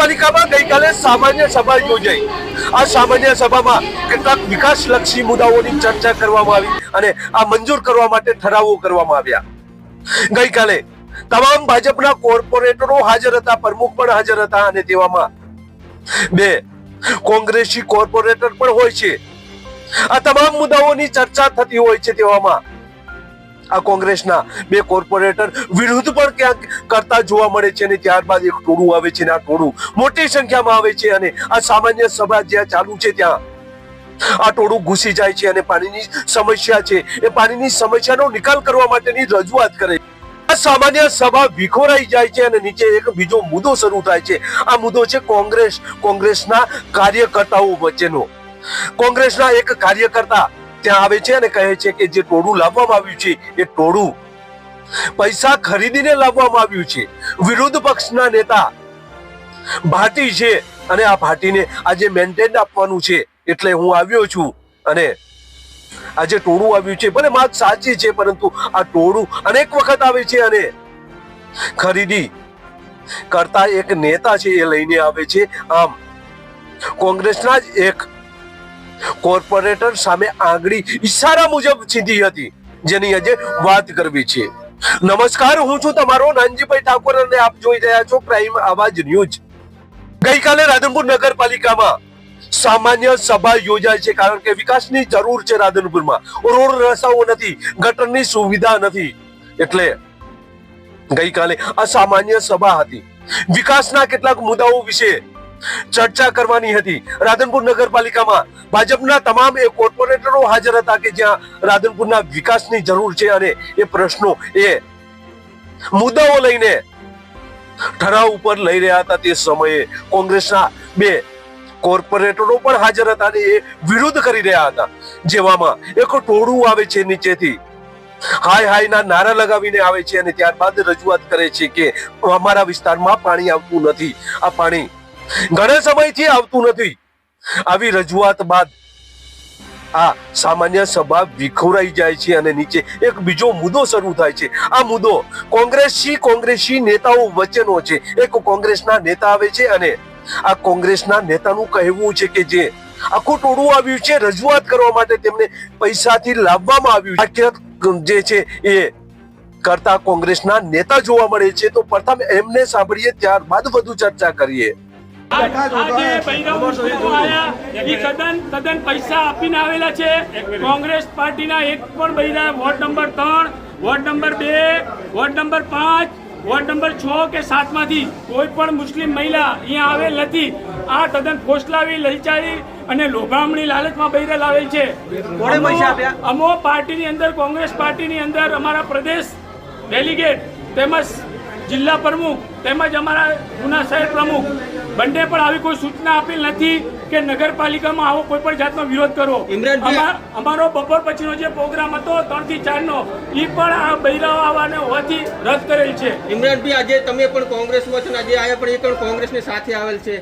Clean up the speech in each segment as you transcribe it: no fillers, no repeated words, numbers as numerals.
નગરપાલિકામાં ગઈકાલે સામાન્ય સભા યોજાઈ। આ સામાન્ય સભામાં કેટલાક વિકાસલક્ષી મુદ્દાઓની ચર્ચા કરવામાં આવી અને આ મંજૂર કરવા માટે ઠરાવો કરવામાં આવ્યા। ગઈકાલે તમામ ભાજપના કોર્પોરેટરો હાજર હતા, પ્રમુખ પણ હાજર હતા અને તેવામાં બે કોંગ્રેસી કોર્પોરેટર પણ હોય છે। આ તમામ મુદ્દાઓની ચર્ચા થતી હોય છે તેવામાં આ કોંગ્રેસના બે કોર્પોરેટર વિરુદ્ધ પણ ક્યાંક કરતા જોવા મળે છે અને ત્યારબાદ એક ટોળું આવે છે અને આ ટોળું મોટી સંખ્યામાં આવે છે અને આ સામાન્ય સભા જ્યાં ચાલુ છે ત્યાં આ ટોળું ઘૂસી જાય છે અને પાણીની સમસ્યા છે એ પાણીની સમસ્યાનો નિકાલ કરવા માટેની રજૂઆત કરે છે। આ સામાન્ય સભા વિખોરાઈ જાય છે અને નીચે એક બીજો મુદ્દો શરૂ થાય છે। આ મુદ્દો છે કોંગ્રેસના કાર્યકર્તાઓ વચ્ચેનો। કોંગ્રેસના એક કાર્યકર્તા ત્યાં આવે છે અને કહે છે કે જે ટોળું લાવવામાં આવ્યું છે એ ટોળું પૈસા ખરીદીને લાવવામાં આવ્યું છે। વિરોધ પક્ષના નેતા ભાટી છે અને આ ભાટીને આજે મેન્ટેન આપવાનું છે એટલે હું આવ્યો છું અને આજે ટોળું આવ્યું છે। ભલે વાત સાચી છે પરંતુ આ ટોળું અનેક વખત આવે છે અને ખરીદી કરતા એક નેતા છે એ લઈને આવે છે। આમ કોંગ્રેસના જ એક કોર્પોરેટર સામે આંગળી ઈશારા મુજબ સીધી હતી જેની આજે વાત કરવી છે। નમસ્કાર, હું છું તમારો નાનજીભાઈ ઠાકોર અને આપ જોઈ રહ્યા છો પ્રાઇમ આવાજ ન્યૂઝ। ગઈકાલે રાધનપુર નગરપાલિકામાં સામાન્ય સભા યોજાય છે કારણ કે વિકાસની જરૂર છે। રાધનપુરમાં રોડ રસ્તાઓ નથી, ગટરની સુવિધા નથી એટલે ગઈકાલે આ સામાન્ય સભા હતી। વિકાસના કેટલાક મુદ્દાઓ વિશે ચર્ચા કરવાની હતી। રાધનપુર નગરપાલિકામાં ભાજપના તમામ એ કોર્પોરેટરો હાજર હતા કે જ્યાં રાધનપુરના વિકાસની જરૂર છે અને એ પ્રશ્નો એ મુદ્દાઓ લઈને ઠરાવ ઉપર લઈ રહ્યા હતા। તે સમયે કોંગ્રેસના બે કોર્પોરેટરો પણ હાજર હતા અને એ વિરોધ કરી રહ્યા હતા જેવામાં એક ટોળું આવે છે નીચેથી હાય હાય ના નારા લગાવીને આવે છે અને ત્યારબાદ રજૂઆત કરે છે કે અમારા વિસ્તારમાં પાણી આવતું નથી, આ પાણી ઘણા સમયથી આવતું નથી। આવી રજૂઆત બાદ આ સામાન્ય સભા વિખોરાઈ જાય છે અને નીચે એક બીજો મુદ્દો શરૂ થાય છે। આ મુદ્દો કોંગ્રેસી નેતાઓ વચ્ચેનો છે। એક કોંગ્રેસના નેતા આવે છે અને આ કોંગ્રેસના નેતાનું કહેવું છે કે જે આખું ટોળું આવ્યું છે રજૂઆત કરવા માટે તેમને પૈસાથી લાવવામાં આવ્યું જે છે એ કરતા કોંગ્રેસના નેતા જોવા મળે છે। તો પ્રથમ એમને સાંભળીએ ત્યારબાદ વધુ ચર્ચા કરીએ। તદ્દન પૈસા આપીને આવેલા છે। કોંગ્રેસ પાર્ટીના એક પણ બૈરા ward number 3, ward number 2, ward number 5, ward number 6 કે 7 માંથી કોઈ પણ મુસ્લિમ મહિલા અહીંયા આવેલ નથી। આ તદ્દન ફોસલાવી, લલચાવી અને લોભામણી લાલચમાં બૈરા લાવેલ છે। અમો પાર્ટીની અંદર, કોંગ્રેસ પાર્ટીની અંદર અમારા પ્રદેશ ડેલિગેટ તેમજ જિલ્લા પ્રમુખ તેમજ અમારા ગુના શહેર પ્રમુખ બંને પણ આવી કોઈ સૂચના આપેલ નથી કે નગરપાલિકામાં આવો કોઈ પણ જાતનો વિરોધ કરો। અમારો બપોર પછીનો જે પ્રોગ્રામ હતો 3 થી 4 નો એ પણ આ બૈરાઓ આવવાને હોવાથી રદ કરેલ છે। ઇમરાનભાઈ, આજે તમે પણ કોંગ્રેસમાં છો, આજે આયા પણ એ પણ કોંગ્રેસની સાથે આવેલ છે।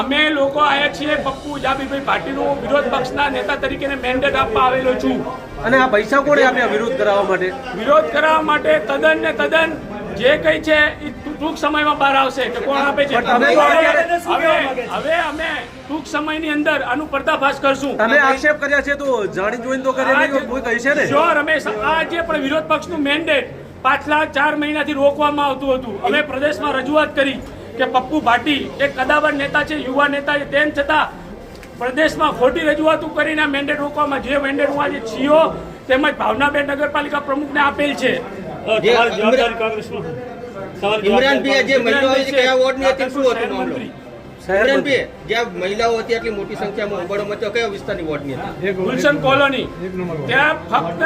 અમે લોકો આયા છીએ પપ્પુ જાબીભાઈ ભાટીનું વિરોધ પક્ષના નેતા તરીકે મેન્ડેટ આપવા આવેલો છું। અને આ પૈસા કોણે આપ્યા વિરોધ કરાવવા માટે? વિરોધ કરાવવા માટે તદ્દન ને તદ્દન જે કઈ છે એ ટૂંક સમયમાં બહાર આવશે કે કોણ આપે છે। હવે અમે ટૂંક સમયની અંદર આનું પર્દાફાશ કરશું। તમે આક્ષેપ કર્યા છે તો જાણી જોઈને તો કરે નહીં, કોઈ કહે છે ને? શ્યોર, અમે આ જે પણ વિરોધ પક્ષનું મેન્ડેટ પાછલા 4 મહિનાથી રોકવામાં આવતું હતું, અમે પ્રદેશમાં રજૂઆત કરી કે પપ્પુ ભાટી એક કદાવર નેતા છે, યુવા નેતા છે, તેમ છતાં પ્રદેશમાં ખોટી રજૂઆતો કરીને મેન્ડેટ રોકવામાં જે મેન્ડેટ હું આજે સીઓ તેમજ ભાવનાબેન નગરપાલિકા પ્રમુખને આપેલ છે। ઇમરાનભાઈ, જે મહિલાઓ કયા વોર્ડની હતી, શું હતું મામલો? ઇમરાનભાઈ, જ્યાં મહિલાઓ હતી આટલી મોટી સંખ્યામાં ઉબાડો મચ્યો, કયા વિસ્તારની વોર્ડની હતી? ગુલશન કોલોની। ત્યાં ફક્ત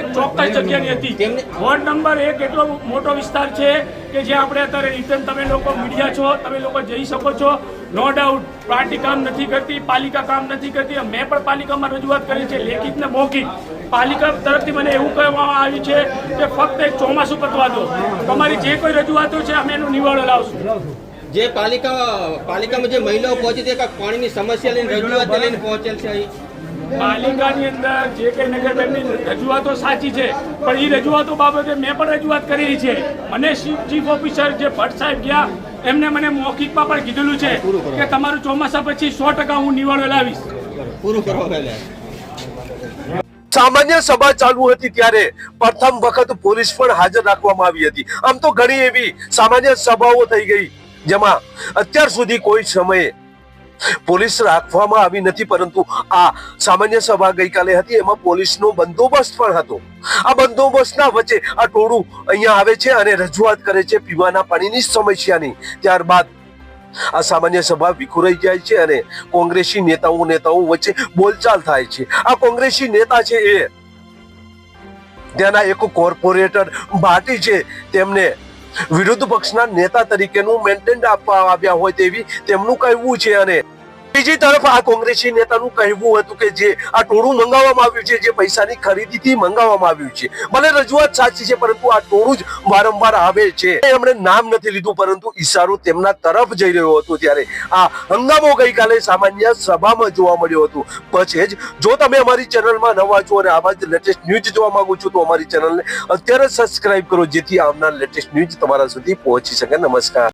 એક ચોક્કસ જગ્યાની હતી। વોર્ડ નંબર 1 એટલો મોટો વિસ્તાર છે કે જ્યાં આપણે અત્યારે રિટર્ન તમે લોકો મીડિયા છો, તમે લોકો જઈ શકો છો। નો ડાઉટ પાર્ટી કામ નથી કરતી, પાલિકા કામ નથી કરતી। મેં પણ પાલિકામાં રજૂઆત કરી છે, લેખિત ને મૌખિક। પાલિકા તરફથી મને એવું કહેવામાં આવ્યું છે કે ફક્ત એક ચોમાસું પતવા દો, તમારી જે કોઈ રજૂઆતો છે અમે એનો નિવાડો લાવશું। જે પાલિકામાં જે મહિલાઓ પહોંચી હતી પાણીની સમસ્યા લઈને રજૂઆત લઈને પહોંચેલ છે અહીં પાલિકાની અંદર જે કઈ નગરપાલિકાની રજૂઆતો સાચી છે પણ એ રજૂઆતો બાબતે મેં પણ રજૂઆત કરેલી છે। મને ચીફ ઓફિસર જે ભટ્ટ સાહેબ ગયા એમને મને મૌખિકમાં પણ કીધેલું છે કે તમારું ચોમાસા પછી 100% હું નિવાડો લાવીશ. પૂરું કરો પહેલા. સામાન્ય સભા ચાલુ હતી ત્યારે પ્રથમ વખત પોલીસ પણ હાજર રાખવામાં આવી હતી. આમ તો ઘણી એવી સામાન્ય સભાઓ થઈ ગઈ જેમાં અત્યાર સુધી કોઈ સમયે પોલીસ રાખવામાં આવી નથી, પરંતુ આ સામાન્ય સભા ગઈકાલે હતી એમાં પોલીસનો બંદોબસ્ત પણ હતો. આ બંદોબસ્તના વચ્ચે આ ટોળું અહીંયા આવે છે અને રજૂઆત કરે છે પીવાના પાણીની સમસ્યાની. ત્યારબાદ આ સામાન્ય સભા વિખુરાઈ જાય છે અને કોંગ્રેસી નેતાઓ વચ્ચે બોલચાલ થાય છે. આ કોંગ્રેસી નેતા છે એ ત્યાંના એક કોર્પોરેટર ભાટી છે, તેમને વિરોધ પક્ષના નેતા તરીકેનું મેન્ટેન આપવા આવ્યા હોય તેવી તેમનું કહેવું છે. અને બીજી તરફ આ કોંગ્રેસી નેતાનું કહેવું હતું કે જે આ ટોળું મંગાવવામાં આવ્યું છે, જે પૈસાની ખરીદીથી મંગાવવામાં આવ્યું છે. મને રજૂઆત સાચી છે, પરંતુ આ ટોળું જ વારંવાર આવે છે. એમણે નામ નથી લીધું, પરંતુ ઈશારો તેમના તરફ જઈ રહ્યો હતો. ત્યારે આ હંગામો ગઈકાલે સામાન્ય સભામાં જોવા મળ્યો હતો. પછી જ જો તમે અમારી ચેનલમાં નવા છો અને આવા જ લેટેસ્ટ ન્યૂઝ જોવા માંગો છો તો અમારી ચેનલને અત્યારે સબસ્ક્રાઇબ કરો, જેથી આવનાર લેટેસ્ટ ન્યૂઝ તમારા સુધી પહોંચી શકે. નમસ્કાર.